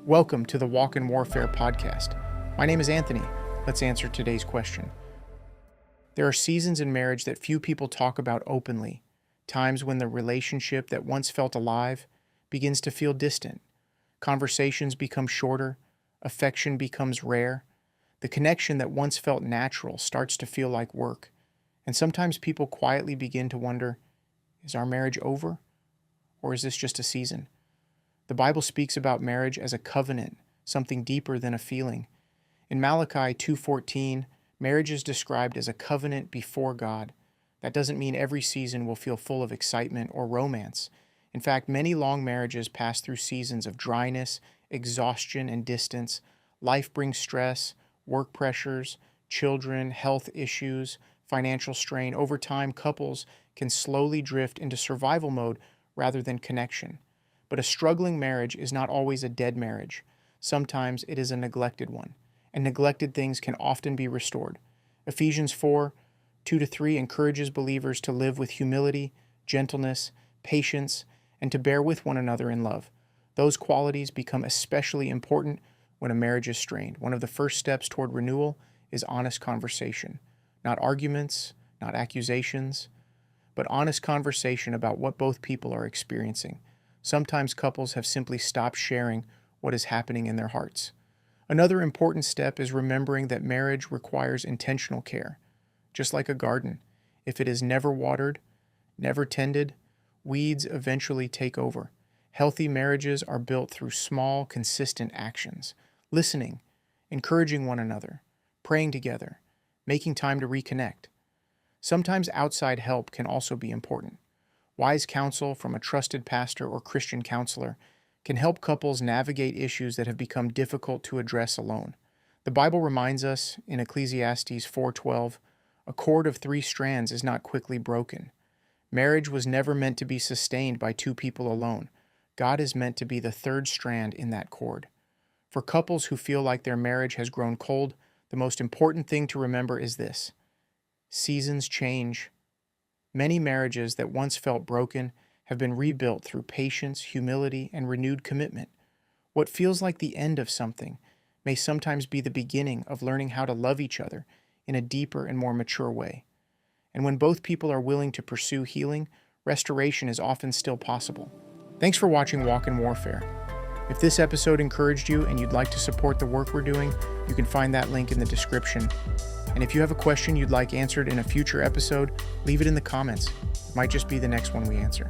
Welcome to the Walk in Warfare podcast. My name is Anthony. Let's answer today's question. There are seasons in marriage that few people talk about openly, times when the relationship that once felt alive begins to feel distant. Conversations become shorter, affection becomes rare, the connection that once felt natural starts to feel like work, and sometimes people quietly begin to wonder, is our marriage over? Or is this just a season? The Bible speaks about marriage as a covenant, something deeper than a feeling. In Malachi 2:14, marriage is described as a covenant before God. That doesn't mean every season will feel full of excitement or romance. In fact, many long marriages pass through seasons of dryness, exhaustion, and distance. Life brings stress, work pressures, children, health issues, financial strain. Over time, couples can slowly drift into survival mode rather than connection. But a struggling marriage is not always a dead marriage. Sometimes it is a neglected one, and neglected things can often be restored. Ephesians 4:2-3 encourages believers to live with humility, gentleness, patience, and to bear with one another in love. Those qualities become especially important when a marriage is strained. One of the first steps toward renewal is honest conversation. Not arguments, not accusations, but honest conversation about what both people are experiencing. Sometimes couples have simply stopped sharing what is happening in their hearts. Another important step is remembering that marriage requires intentional care. Just like a garden, if it is never watered, never tended, weeds eventually take over. Healthy marriages are built through small, consistent actions. Listening, encouraging one another, praying together, making time to reconnect. Sometimes outside help can also be important. Wise counsel from a trusted pastor or Christian counselor can help couples navigate issues that have become difficult to address alone. The Bible reminds us in Ecclesiastes 4:12, "A cord of 3 strands is not quickly broken." Marriage was never meant to be sustained by 2 people alone. God is meant to be the 3rd strand in that cord. For couples who feel like their marriage has grown cold, the most important thing to remember is this: seasons change. Many marriages that once felt broken have been rebuilt through patience, humility, and renewed commitment. What feels like the end of something may sometimes be the beginning of learning how to love each other in a deeper and more mature way. And when both people are willing to pursue healing, restoration is often still possible. Thanks for watching Walk in Warfare. If this episode encouraged you and you'd like to support the work we're doing, you can find that link in the description. And if you have a question you'd like answered in a future episode, leave it in the comments. It might just be the next one we answer.